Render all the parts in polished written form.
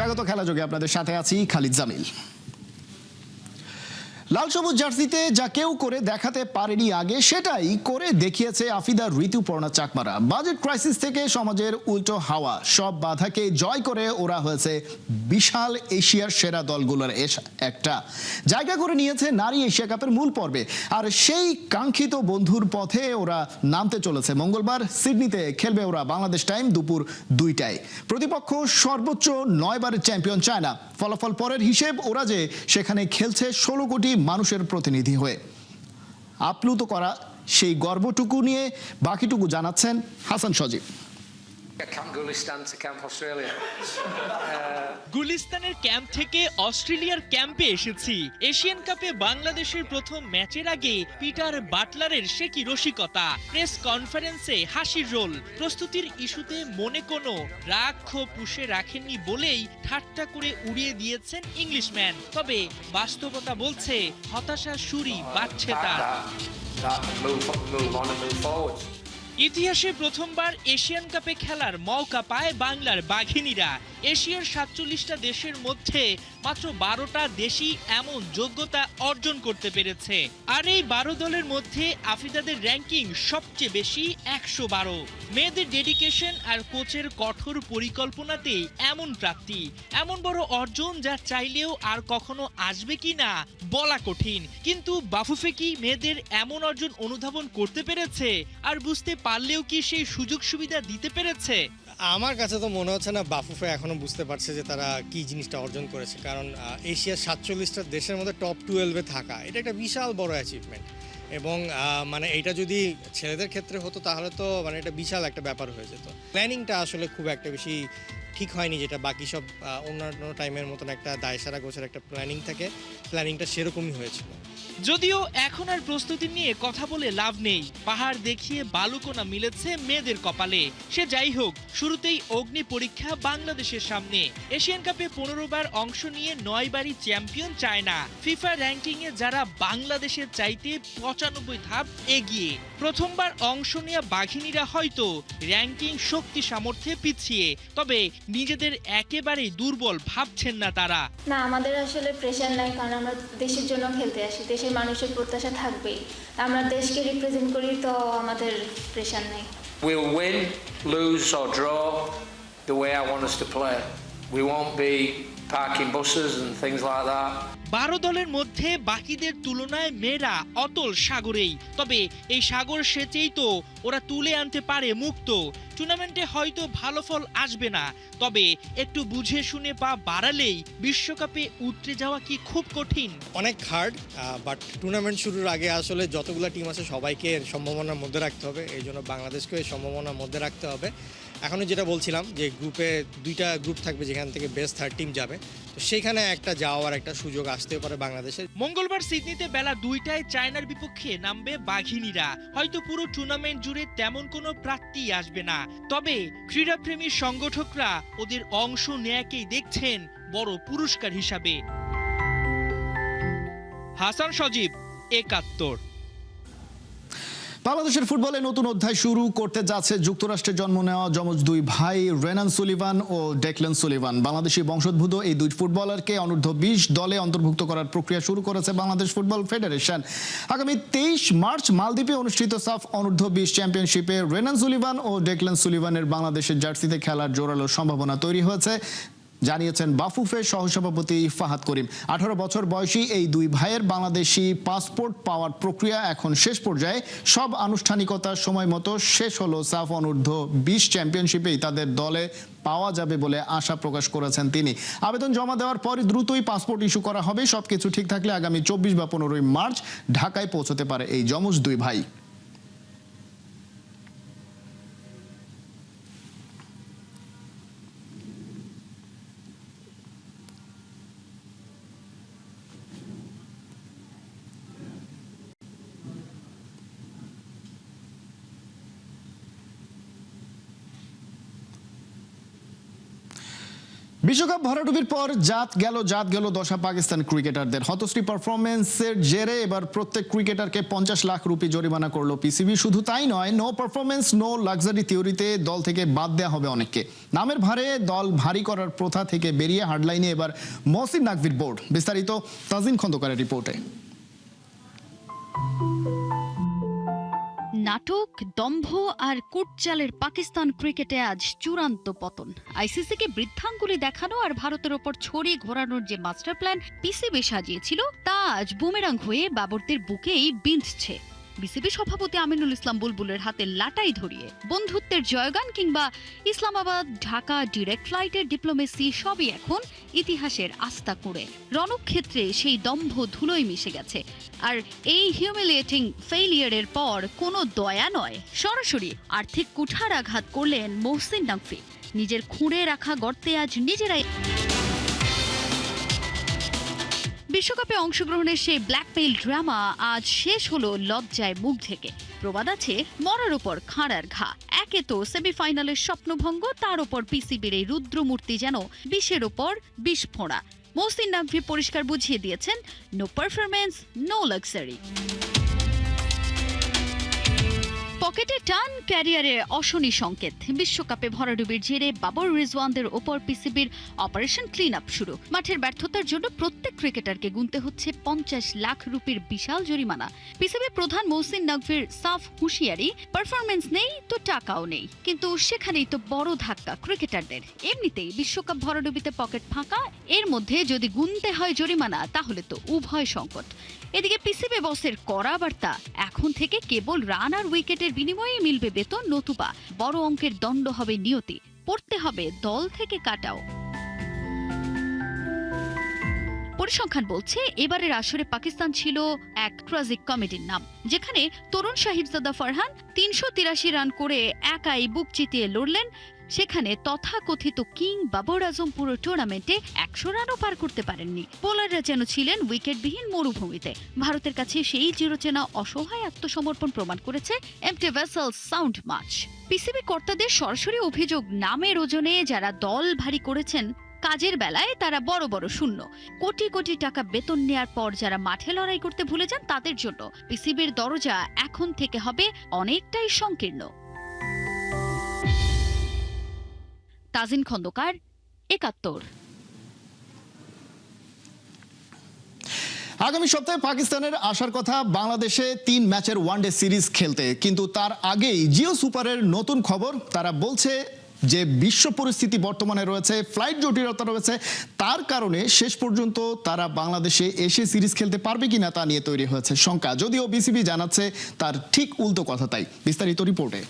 স্বাগত খেলাযোগে আপনাদের সাথে আছি খালিদ জামিল। লাল সবুজ জার্সিতে যা কেউ করে দেখাতে পারেনি আগে সেটাই করে দেখিয়েছে আফিদা ঋতুপর্ণা চাকমারা। বাজেট ক্রাইসিস থেকে সমাজের উল্টো হাওয়া সব বাধাকে জয় করে ওরা হয়েছে বিশাল এশিয়ার সেরা দলগুলোর একটা জায়গা করে নিয়েছে নারী এশিয়া কাপের মূল পর্বে। আর সেই কাঙ্ক্ষিত বন্ধুর পথে ওরা নামতে চলেছে। মঙ্গলবার সিডনিতে খেলবে ওরা বাংলাদেশ টাইম দুপুর 2টায়। প্রতিপক্ষ সর্বোচ্চ 9 বারের চ্যাম্পিয়ন চায়না। ফলাফল পরের হিসেব, ওরা যে সেখানে খেলছে 16 কোটি মানুষের প্রতিনিধি হয়ে। আপ্লুত করা সেই গর্বটুকু নিয়ে বাকিটুকু জানাচ্ছেন হাসান সজীব। গুলিস্তানের ক্যাম্প থেকে অস্ট্রেলিয়ার ক্যাম্পে এসেছি। এশিয়ান কাপে বাংলাদেশের প্রথম ম্যাচের আগে পিটার বাটলারের সে কি রসিকতা। প্রেস কনফারেন্সে হাসির রোল। প্রস্তুতির ইস্যুতে মনে কোনো রাগ ক্ষোভ পুষে রাখেননি বলেই ঠাট্টা করে উড়িয়ে দিয়েছেন ইংলিশম্যান। তবে বাস্তবতা বলছে হতাশার সুরই বাড়ছে তার। ইতিহাসে প্রথমবার এশিয়ান কাপে খেলার মওকা পায় বাংলার বাঘিনীরা। এশিয়ার 47টা দেশের মধ্যে মাত্র 12টা দেশই এমন যোগ্যতা অর্জন করতে পেরেছে। আর এই 12 দলের মধ্যে আফিদাদের র্যাঙ্কিং সবচেয়ে বেশি 112। মেয়েদের ডেডিকেশন আর কোচের কঠোর পরিকল্পনাতেই এমন প্রাপ্তি, এমন বড় অর্জন যা চাইলেও আর কখনো আসবে কিনা বলা কঠিন। কিন্তু বাফুফে কি মেয়েদের এমন অর্জন অনুধাবন করতে পেরেছে? আর বুঝতে পারলেও কি সেই সুযোগ সুবিধা দিতে পেরেছে? আমার কাছে তো মনে হচ্ছে না বাফুফে এখনো বুঝতে পারছে যে তারা কি জিনিসটা অর্জন করেছে। কারণ এশিয়ার 47টা দেশের মধ্যে টপ 12-এ থাকা এটা একটা বিশাল বড় অ্যাচিভমেন্ট। এবং মানে এটা যদি ছেলেদের ক্ষেত্রে হতো তাহলে তো মানে এটা বিশাল একটা ব্যাপার হয়ে যেত। প্ল্যানিংটা আসলে খুব একটা বেশি ঠিক হয়নি, যেটা বাকি সব অন্যান্য টাইমের মতন একটা দায়সারা গোছের একটা প্ল্যানিং থাকে, প্ল্যানিংটা সেরকমই হয়েছিল। যদিও এখন আর প্রস্তুতি নিয়ে কথা বলে লাভ নেই। পাহাড় দেখিয়ে বালুকোনা মিলেছে মেয়েদের কপালে। সে যাই হোক, শুরুতেই অগ্নি পরীক্ষা বাংলাদেশের সামনে। এশিয়ান কাপে 15 বার অংশ নিয়ে 9 বারই চ্যাম্পিয়ন চায়না। ফিফা র্যাঙ্কিংয়ে যারা বাংলাদেশের চাইতে 95 ধাপ এগিয়ে। প্রথমবার অংশ নেওয়া বাঘিনীরা হয়তো র্যাঙ্কিং শক্তি সামর্থ্যে পিছিয়ে, তবে নিজেদের একেবারেই দুর্বল ভাবছেন না তারা। না, আমাদের আসলে প্রেশার নাই, কারণ আমরা দেশের জন্য খেলতে আসি। দেশের মানুষের প্রত্যাশা থাকবেই, আমরা দেশকে রিপ্রেজেন্ট করি, তো আমাদের প্রেশার নাই। We'll win, lose or draw the way I want us to play. We won't be parking buses and things like that. 12 দলের মধ্যে বাকিদের তুলনায় মেয়েরা অতল সাগরেই। তবে এই সাগর সেচেই তো ওরা তুলে আনতে পারে মুক্ত। টুর্নামেন্টে হয়তো ভালো ফল আসবে না, তবে একটু বুঝে শুনে পা বাড়ালেই বিশ্বকাপে উতরে যাওয়া কি খুব কঠিন? অনেক হার্ড, বাট টুর্নামেন্ট শুরুর আগে আসলে যতগুলো টিম আছে সবাইকে এর সম্ভাবনার মধ্যে রাখতে হবে। এই জন্য বাংলাদেশকেও এই সম্ভাবনার মধ্যে রাখতে হবে। এখনও যেটা বলছিলাম যে গ্রুপে 2টা গ্রুপ থাকবে যেখান থেকে বেস্ট 3rd টিম যাবে, তো সেখানে একটা যাওয়ার একটা সুযোগ আসতে পারে বাংলাদেশের। মঙ্গলবার সিডনিতে বেলা 2টায় চায়নার বিপক্ষে নামবে বাঘিনীরা। হয়তো পুরো টুর্নামেন্ট জুড়ে তেমন কোনো প্রার্থী আসবে না, তবে ক্রীড়াপ্রেমী সংগঠকরা ওদের অংশ নেয়াকেই দেখছেন বড় পুরস্কার হিসাবে। হাসান সজীব, 71। বাংলাদেশের ফুটবলে নতুন অধ্যায় শুরু করতে যাচ্ছে যুক্তরাষ্ট্রে জন্ম নেওয়া যমজ 2 ভাই রেনান সুলিভান ও ডেকলেন সুলিভান। বাংলাদেশি বংশোদ্ভূত এই 2 ফুটবলারকে অনূর্ধ্ব 20 দলে অন্তর্ভুক্ত করার প্রক্রিয়া শুরু করেছে বাংলাদেশ ফুটবল ফেডারেশন। আগামী 23 মার্চ মালদ্বীপে অনুষ্ঠিত সাফ অনূর্ধ্ব 20 চ্যাম্পিয়নশিপে রেনান সুলিভান ও ডেকলেন সুলিভানের বাংলাদেশের জার্সিতে খেলার জোরালো সম্ভাবনা তৈরি হয়েছে, জানিয়েছেন বাফুফের সহসভাপতি ফাহাদ করিম। 18 বছর বয়সী এই 2 ভাইয়ের বাংলাদেশি পাসপোর্ট পাওয়ার প্রক্রিয়া এখন শেষ পর্যায়ে। সব আনুষ্ঠানিকতার সময় মতো শেষ হলো। সাফ অনূর্ধ্ব 20 চ্যাম্পিয়নশিপেই তাদের দলে পাওয়া যাবে বলে আশা প্রকাশ করেছেন তিনি। আবেদন জমা দেওয়ার পরই দ্রুতই পাসপোর্ট ইস্যু করা হবে। সবকিছু ঠিক থাকলে আগামী 24 বা 15 মার্চ ঢাকায় পৌঁছতে পারে এই যমজ 2 ভাই। বিশ্বকাপ ভরাডুবির পর জাত গেল দশা পাকিস্তান ক্রিকেটারদের। হতশ্রী পারফরমেন্সের জেরে এবার প্রত্যেক ক্রিকেটারকে 50 লাখ রুপি জরিমানা করলো পিসিবি। শুধু তাই নয়, নো পারফরমেন্স নো লাক্সারি থিওরিতে দল থেকে বাদ দেওয়া হবে অনেককে। নামের ভারে দল ভারী করার প্রথা থেকে বেরিয়ে হার্ডলাইনে এবার মহসিন নাকভির বোর্ড। বিস্তারিত তাজিন খন্দকারের রিপোর্টে। নাটক, দম্ভ আর কুটচালের পাকিস্তান ক্রিকেটে আজ চূড়ান্ত পতন। আইসিসিকে বৃদ্ধাঙ্গুলি দেখানো আর ভারতের ওপর ছড়ি ঘোরানোর যে মাস্টার প্ল্যান পিসিবি সাজিয়েছিল তা আজ বুমেরাং হয়ে বাবরদের বুকেই বিঁধছে। বিসিবি সভাপতি আমিনুল ইসলাম বুলবুলের হাতে লাটাই ধরিয়ে বন্ধুত্বের জয়গান কিংবা ইসলামাবাদ ঢাকা ডিরেক্ট ফ্লাইটের ডিপ্লোমেসি সবই এখন ইতিহাসের আস্থা করে। রণক্ষেত্রে সেই দম্ভ ধুলোয় মিশে গেছে। আর এই হিউমিলিয়েটিং ফেইলিয়ারের পর কোনো দয়া নয়, সরাসরি আর্থিক কুঠারাঘাত করলেন মহসিন নাকভি। নিজের খুঁড়ে রাখা গর্তে আজ নিজেরাই। বিশ্বকাপে অংশগ্রহণের সেই ব্ল্যাকমেইল ড্রামা আজ শেষ হলো লজ্জায় মুখ ঢেকে। প্রবাদ আছে, মরার উপর খাঁড়ার ঘা। একে তো সেমিফাইনালের স্বপ্নভঙ্গ, তার উপর পিসিবির এই রুদ্রমূর্তি যেন বিষের ওপর বিষ ফোঁড়া। মহসিন নাকভি পরিষ্কার বুঝিয়ে দিয়েছেন, নো পারফরমেন্স নো লাক্সারি। পকেটে টান, ক্যারিয়ারে অশনি সংকেত। বিশ্বকাপে ভরাডুবির জেরে বাবর রিজওয়ানদের ওপর পিসিবির অপারেশন ক্লিন আপ শুরু। মাঠের ব্যর্থতার জন্য প্রত্যেক ক্রিকেটারকে গুনতে হচ্ছে 50 লাখ রুপির বিশাল জরিমানা। পিসিবি প্রধান মহসিন নাকভির সাফ হুঁশিয়ারি, পারফরমেন্স নেই তো টাকাও নেই। কিন্তু সেখানেই তো বড় ধাক্কা ক্রিকেটারদের। এমনিতেই বিশ্বকাপ ভরাডুবিতে পকেট ফাঁকা, এর মধ্যে যদি গুনতে হয় জরিমানা তাহলে তো উভয় সংকট। এদিকে পিসিবি বসের কড়া বার্তা, এখন থেকে কেবল রান আর উইকেটের বিনিময়ে মিলবে বেতন, নতুবা বড় অঙ্কের দণ্ড হবে নিয়তি। পড়তে হবে দল থেকে কাটাও। পরিসংখ্যান বলছে, এবারের আসরে পাকিস্তান ছিল এক ট্র্যাজিক কমেডির নাম, যেখানে তরুণ সাহিবজাদা ফারহান 383 রান করে একাই বুক চিতিয়ে লড়লেন। সেখানে তথাকথিত কিং বাবর আজম পুরো টুর্নামেন্টে 100 রানও পার করতে পারেননি। বোলাররা যেন ছিলেন উইকেটবিহীন মরুভূমিতে। ভারতের কাছে সেই চিরচেনা অসহায় আত্মসমর্পণ প্রমাণ করেছে empty vessels sound much. PCB কর্তাদের সরাসরি অভিযোগ, নামের ওজনে যারা দল ভারী করেছেন, কাজের বেলায় তারা বড় বড় শূন্য। কোটি কোটি টাকা বেতন নেয়ার পর যারা মাঠে লড়াই করতে ভুলে যান, তাদের জন্য পিসিবির দরজা এখন থেকে হবে অনেকটাই সংকীর্ণ। তাজিন খন্দকার, 71। আগামী সপ্তাহে পাকিস্তানের আসার কথা বাংলাদেশে 3 ম্যাচের ওয়ানডে সিরিজ খেলতে। কিন্তু তার আগেই জিও সুপারের নতুন খবর। তারা বলছে যে বিশ্ব পরিস্থিতি বর্তমানে রয়েছে, ফ্লাইট জটিলতা রয়েছে, তার কারণে শেষ পর্যন্ত তারা বাংলাদেশে এসে সিরিজ খেলতে পারবে কিনা তা নিয়ে তৈরি হয়েছে শঙ্কা। যদিও বিসিবি জানাচ্ছে তার ঠিক উল্টো কথা। তাই বিস্তারিত রিপোর্টে।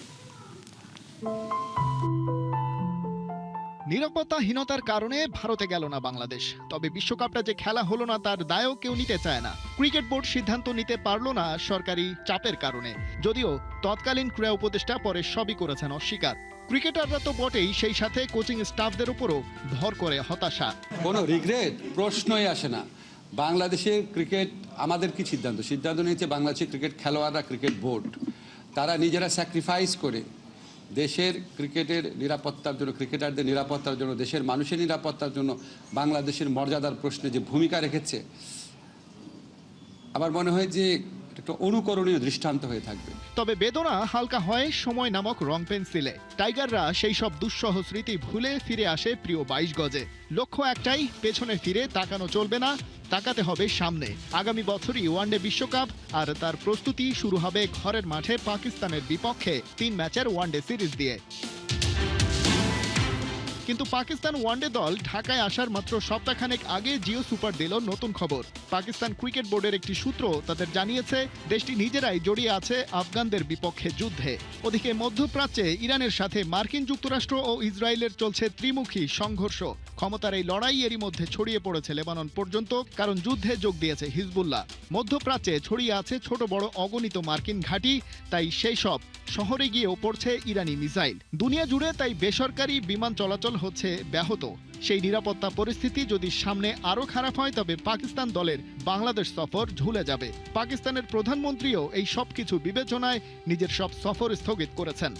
নিরাপত্তাহীনতার কারণে ভারতে গেল না বাংলাদেশ। তবে বিশ্বকাপটা যে খেলা হলো না তার দায়ও কেউ নিতে চায় না। ক্রিকেট বোর্ড সিদ্ধান্ত নিতে পারলো না সরকারি চাপের কারণে। যদিও তৎকালীন ক্রীড়া উপদেষ্টা পরে সবই করেছেন অস্বীকার। ক্রিকেটাররা তো বটেই, সেই সাথে কোচিং স্টাফদের উপরও ভর করে হতাশা। কোনো রিগ্রেট প্রশ্নই আসে না। বাংলাদেশের ক্রিকেট আমাদের কি সিদ্ধান্ত নিয়েছে বাংলাদেশের ক্রিকেট খেলোয়াড়রা, ক্রিকেট বোর্ড, তারা নিজেরা স্যাক্রিফাইস করে দেশের ক্রিকেটের নিরাপত্তার জন্য, ক্রিকেটারদের নিরাপত্তার জন্য, দেশের মানুষের নিরাপত্তার জন্য বাংলাদেশের মর্যাদার প্রশ্নে যে ভূমিকা রেখেছে, আমার মনে হয় যে একটা অনুকরণীয় দৃষ্টান্ত হয়ে থাকবে। তবে বেদনা হালকা হয় সময় নামক রং পেন্সিলে। টাইগাররা সেই সব দুঃসহ স্মৃতি ভুলে ফিরে আসে প্রিয় 22 গজে। লক্ষ্য একটাই, পেছনে ফিরে তাকানো চলবে না, তাকাতে হবে সামনে। আগামী বছরই ওয়ানডে বিশ্বকাপ, আর তার প্রস্তুতি শুরু হবে ঘরের মাঠে পাকিস্তানের বিপক্ষে 3 ম্যাচের ওয়ানডে সিরিজ দিয়ে। কিন্তু পাকিস্তান ওয়ানডে দল ঢাকায় আসার মাত্র সপ্তাহখানেক আগে জিও সুপার দিল নতুন খবর। পাকিস্তান ক্রিকেট বোর্ডের একটি সূত্র তাদের জানিয়েছে দেশটি নিজেরাই জড়িয়ে আছে আফগানদের বিপক্ষে যুদ্ধে। ওদিকে মধ্যপ্রাচ্যে ইরানের সাথে মার্কিন যুক্তরাষ্ট্র ও ইসরায়েলের চলছে ত্রিমুখী সংঘর্ষ। ক্ষমতার এই লড়াই এরই মধ্যে ছড়িয়ে পড়েছে লেবানন পর্যন্ত, কারণ যুদ্ধে যোগ দিয়েছে হিজবুল্লাহ। মধ্যপ্রাচ্যে ছড়িয়ে আছে ছোট বড় অগণিত মার্কিন ঘাঁটি, তাই সেই সব শহরে গিয়েও পড়ছে ইরানি মিসাইল। দুনিয়া জুড়ে তাই বেসরকারি বিমান চলাচল হচ্ছে ব্যাহত। সেই নিরাপত্তা পরিস্থিতি যদি সামনে আরো খারাপ হয়, তবে পাকিস্তান দলের বাংলাদেশ সফর ঝুলে যাবে। পাকিস্তানের প্রধানমন্ত্রীও এই সবকিছু বিবেচনায় নিজের সব সফর স্থগিত করেছেন।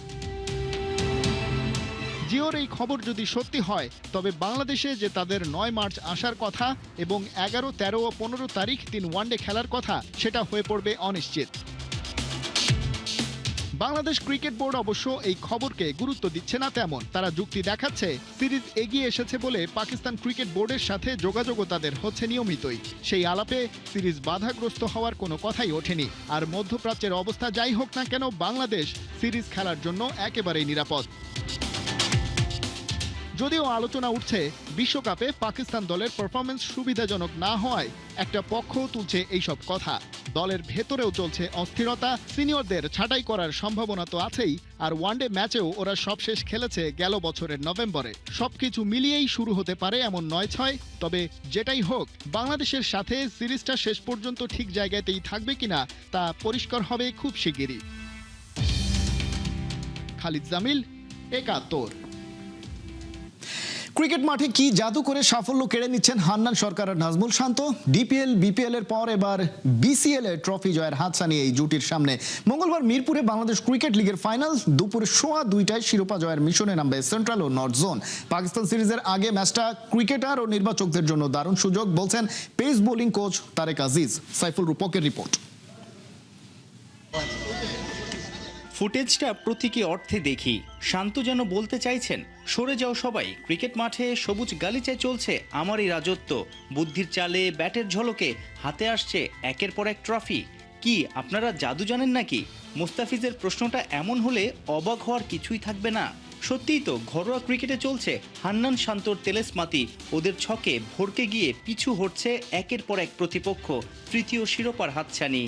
জিওর এই খবর যদি সত্যি হয় তবে বাংলাদেশে যে তাদের 9 মার্চ আসার কথা এবং 11, 13 ও 15 তারিখ 3 ওয়ানডে খেলার কথা সেটা হয়ে পড়বে অনিশ্চিত। বাংলাদেশ ক্রিকেট বোর্ড অবশ্য এই খবরকে গুরুত্ব দিচ্ছে না তেমন। তারা যুক্তি দেখাচ্ছে সিরিজ এগিয়ে এসেছে বলে পাকিস্তান ক্রিকেট বোর্ডের সাথে যোগাযোগও তাদের হচ্ছে নিয়মিতই। সেই আলাপে সিরিজ বাধাগ্রস্ত হওয়ার কোনো কথাই ওঠেনি। আর মধ্যপ্রাচ্যের অবস্থা যাই হোক না কেন, বাংলাদেশ সিরিজ খেলার জন্য একেবারেই নিরাপদ। যদিও আলোচনা উঠছে বিশ্বকাপে পাকিস্তান দলের পারফরমেন্স সুবিধাজনক না হওয়ায় একটা পক্ষ তুলছে এইসব কথা। দলের ভেতরেও চলছে অস্থিরতা, সিনিয়রদের ছাঁটাই করার সম্ভাবনা তো আছেই, আর ওয়ানডে ম্যাচেও ওরা সবশেষ খেলেছে গেল বছরের নভেম্বরে। সবকিছু মিলিয়েই শুরু হতে পারে এমন 9-6। তবে যেটাই হোক, বাংলাদেশের সাথে সিরিজটা শেষ পর্যন্ত ঠিক জায়গাতেই থাকবে কিনা তা পরিষ্কার হবে খুব শিগগিরই। খালিদ জামিল, একাত্তর। ক্রিকেট মাঠে কি জাদু করে সাফল্য কেড়ে নিচ্ছেন হান্নান সরকার আর নাজমুল শান্ত। ডিপিএল, বিপিএল এর পর এবার বিসিএল এর ট্রফি জয়ের হাতছানি এই জুটির সামনে। মঙ্গলবার মিরপুরে বাংলাদেশ ক্রিকেট লিগের ফাইনাল। দুপুরে 2:15 শিরোপা জয়ের মিশনে নামবে সেন্ট্রাল ও নর্থ জোন। পাকিস্তান সিরিজের আগে ম্যাচটা ক্রিকেটার ও নির্বাচকদের জন্য দারুণ সুযোগ বলছেন pace bowling coach Tarek Aziz. Saiful রূপকের রিপোর্ট। ফুটেজটা প্রতীকী অর্থে দেখি। শান্ত যেন বলতে চাইছেন, সরে যাও সবাই, ক্রিকেট মাঠে সবুজ গালিচায় চলছে আমারই রাজত্ব। বুদ্ধির চালে, ব্যাটের ঝলকে হাতে আসছে একের পর এক ট্রফি। কি আপনারা জাদু জানেন নাকি? মোস্তাফিজের প্রশ্নটা এমন হলে অবাক হওয়ার কিছুই থাকবে না। সত্যিই তো ঘরোয়া ক্রিকেটে চলছে হান্নান শান্তর তেলেসমাতি। ওদের ছকে ভরকে গিয়ে পিছু হটছে একের পর এক প্রতিপক্ষ। তৃতীয় শিরোপার হাতছানি।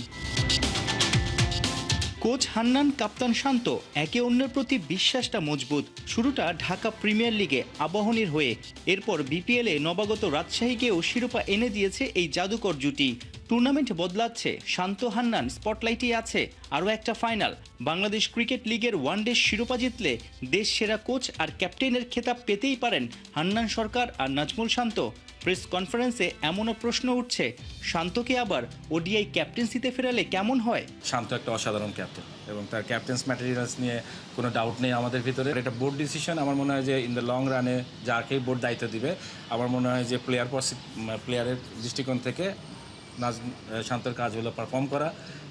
কোচ হান্নান, কাপ্তান শান্ত, একে অন্যের প্রতি বিশ্বাসটা মজবুত। শুরুটা ঢাকা প্রিমিয়ার লিগে আবাহনীর হয়ে, এরপর বিপিএলে নবাগত রাজশাহীকেও শিরোপা এনে দিয়েছে এই জাদুকর জুটি। টুর্নামেন্ট বদলাচ্ছে, শান্ত হান্নান স্পটলাইটেই আছে। আরও একটা ফাইনাল। বাংলাদেশ ক্রিকেট লিগের ওয়ানডে শিরোপা জিতলে দেশ সেরা কোচ আর ক্যাপ্টেনের খেতাব পেতেই পারেন হান্নান সরকার আর নাজমুল শান্ত। প্রেস কনফারেন্সে এমনও প্রশ্ন উঠছে, শান্তকে আবার ওডিআই ক্যাপ্টেন্সিতে ফেরালে কেমন হয়? শান্ত একটা অসাধারণ ক্যাপ্টেন এবং তার ক্যাপ্টেন্স ম্যাটেরিয়ালস নিয়ে কোনো ডাউট নেই আমাদের ভিতরে। এটা বোর্ড ডিসিশন। আমার মনে হয় যে ইন দ্য লং রানে যাকেই বোর্ড দায়িত্ব দিবে, আমার মনে হয় যে প্লেয়ারের দৃষ্টিকোণ থেকে শান্তর কাজ হলো পারফর্ম করা,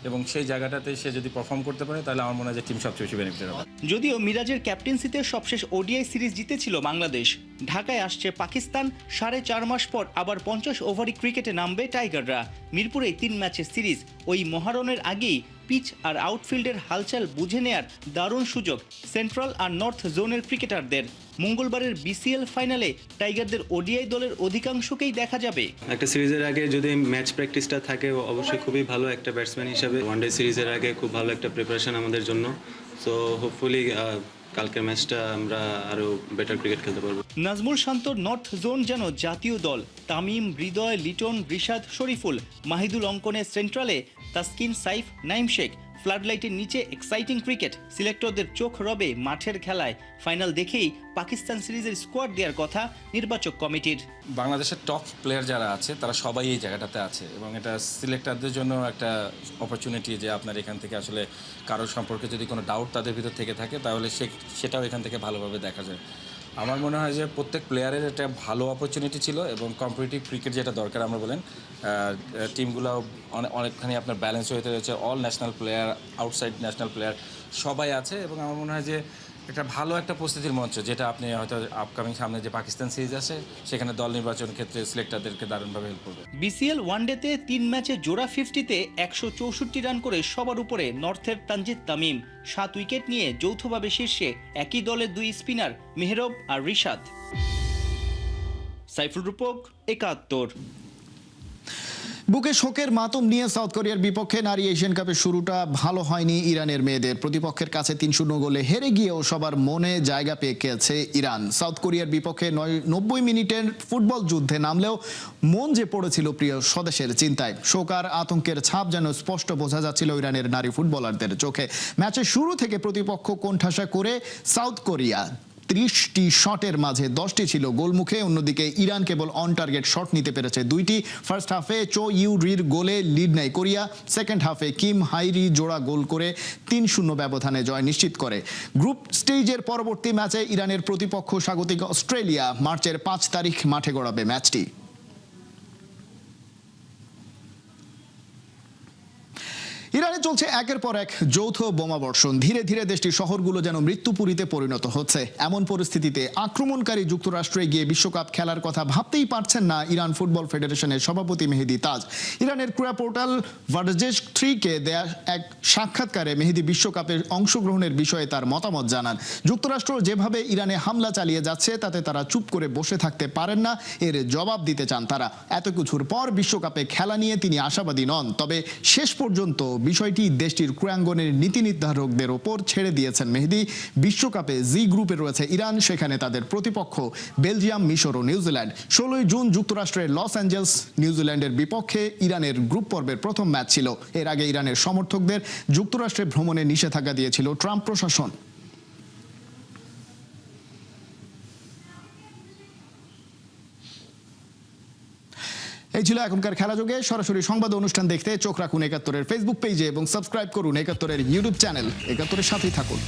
এবং সেই জায়গাটাতে সে যদি পারফর্ম করতে পারে তাহলে আমার মনে হয় যে টিম সবচেয়ে বেশি বেনিফিট হবে। যদিও মিরাজের ক্যাপ্টেন্সিতে সবশেষ ওডিআই সিরিজ জিতেছিল বাংলাদেশ। ঢাকায় আসছে পাকিস্তান। 4.5 মাস পর আবার 50 ওভারি ক্রিকেটে নামবে টাইগাররা। মিরপুরে 3 ম্যাচের সিরিজ। ওই মহারণের আগেই পিচ আর আউটফিল্ডের হালচাল বুঝে নেয়ার দারুণ সুযোগ সেন্ট্রাল আর নর্থ জোনের ক্রিকেটারদের। মঙ্গলবারের বিসিএল ফাইনালে টাইগারদের ওডিআই দলের অধিকাংশকেই দেখা যাবে। একটা সিরিজের আগে যদি ম্যাচ প্র্যাকটিসটা থাকে অবশ্যই খুবই ভালো একটা ব্যাটসম্যান হিসাবে। ওয়ানডে সিরিজের আগে খুব ভালো একটা প্রিপারেশন আমাদের জন্য। সো হোপফুলি কালকের ম্যাচটা আমরা আরো বেটার ক্রিকেট খেলতে পারবো। নাজমুল শান্তর নর্থ জোন যেন জাতীয় দল। তামিম, হৃদয়, লিটন, রিশাদ, শরীফুল, মাহিদুল অঙ্কনে সেন্ট্রালে, তাসকিন, সাইফ, নাইম শেখ। ফ্লাডলাইটের নিচে এক্সাইটিং ক্রিকেট। সিলেক্টরদের চোখ রবে মাঠের খেলায়। ফাইনাল দেখেই পাকিস্তান সিরিজের স্কোয়াড দেওয়ার কথা নির্বাচক কমিটির। বাংলাদেশের টপ প্লেয়ার যারা আছে তারা সবাই এই জায়গাটাতে আছে, এবং এটা সিলেক্টরদের জন্য একটা অপরচুনিটি যে আপনার এখান থেকে আসলে কারোর সম্পর্কে যদি কোনো ডাউট তাদের ভিতর থেকে থাকে তাহলে সেটাও এখান থেকে ভালোভাবে দেখা যায়। আমার মনে হয় যে প্রত্যেক প্লেয়ারের একটা ভালো অপরচুনিটি ছিল, এবং কম্পিটিটিভ ক্রিকেট যেটা দরকার আমরা বলেন, টিমগুলো অনেকখানি আপনার ব্যালেন্স হয়ে রয়েছে। All national player, outside national player সবাই আছে, এবং আমার মনে হয় যে একটা ভালো একটা প্রস্তুতির মঞ্চ, যেটা আপনি হয়তো আপকামিং সামনে যে পাকিস্তান সিরিজ আছে সেখানে দল নির্বাচনের ক্ষেত্রে সিলেক্টরদেরকে দারুণভাবে হেল্প করবে। বিসিএল ওয়ানডেতে 3 ম্যাচে জোড়া 50-তে 164 রান করে সবার উপরে নর্থের তানজিদ তামিম। 7 উইকেট নিয়ে যৌথভাবে শীর্ষে একই দলের 2 স্পিনার মেহরব আর রিশাদ। সাইফুল রূপক, 71। বুকে শোকের মাতম নিয়ে সাউথ কোরিয়ার বিপক্ষে নারী এশিয়ান কাপের শুরুটা ভালো হয়নি ইরানের মেয়েদের। প্রতিপক্ষের কাছে 3-0 গোলে হেরে গিয়েও সবার মনে জায়গা পেয়ে গেছে ইরান। সাউথ কোরিয়ার বিপক্ষে 90 মিনিটের ফুটবল যুদ্ধে নামলেও মন যে পড়েছিল প্রিয় স্বদেশের চিন্তায়। শোক আর আতঙ্কের ছাপ যেন স্পষ্ট বোঝা যাচ্ছিল ইরানের নারী ফুটবলারদের চোখে। ম্যাচের শুরু থেকে প্রতিপক্ষ কোণঠাসা করে সাউথ কোরিয়া 30টি শটের মাঝে 10টি ছিল গোলমুখে। অন্যদিকে Iran cable on target shot নিতে পেরেছে 2টি। ফার্স্ট হাফে চো ইউ রির গোলে লিড নেয় কোরিয়া। সেকেন্ড হাফে কিম হাইরি জোড়া গোল করে 3-0 ব্যবধানে জয় নিশ্চিত করে। গ্রুপ স্টেজের পরবর্তী ম্যাচে ইরানের প্রতিপক্ষ স্বাগতিক অস্ট্রেলিয়া। মার্চের 5 তারিখ মাঠে গড়াবে ম্যাচটি। ইরানে চলছে একের পর এক যৌথ বোমাবর্ষণ। ধীরে ধীরে দেশটির শহরগুলো যেন মৃত্যুপুরীতে পরিণত হচ্ছে। এমন পরিস্থিতিতে আক্রমণকারী যুক্তরাষ্ট্রে গিয়ে বিশ্বকাপ খেলার কথা ভাবতেই পারছেন না ইরান ফুটবল ফেডারেশনের সভাপতি মেহেদী তাজ। ইরানের ক্রীড়া পোর্টাল ভার্জেস 3-কে দেয়া এক সাক্ষাৎকারে মেহেদী বিশ্বকাপে অংশগ্রহণের বিষয়ে তার মতামত জানান। যুক্তরাষ্ট্র যেভাবে ইরানে হামলা চালিয়ে যাচ্ছে তাতে তারা চুপ করে বসে থাকতে পারেন না, এর জবাব দিতে চান তারা। এত কিছুর পর বিশ্বকাপে খেলা নিয়ে তিনি আশাবাদী নন, তবে শেষ পর্যন্ত বিষয়টি দেশটির ক্রীড়াঙ্গনের নীতি নির্ধারকদের ওপর ছেড়ে দিয়েছেন মেহেদী। বিশ্বকাপে জি গ্রুপে রয়েছে ইরান, সেখানে তাদের প্রতিপক্ষ বেলজিয়াম, মিশর ও নিউজিল্যান্ড। 16 জুন যুক্তরাষ্ট্রের লস অ্যাঞ্জেলস নিউজিল্যান্ডের বিপক্ষে ইরানের গ্রুপ পর্বের প্রথম ম্যাচ ছিল। এর আগে ইরানের সমর্থকদের যুক্তরাষ্ট্রে ভ্রমণে নিষেধাজ্ঞা দিয়েছিল ট্রাম্প প্রশাসন। এই ছিল এখনকার খেলাযোগে। সরাসরি সংবাদ অনুষ্ঠান দেখতে চোখ রাখুন 71-এর ফেসবুক পেজে এবং সাবস্ক্রাইব করুন 71-এর ইউটিউব চ্যানেল। 71-এর সাথেই থাকুন।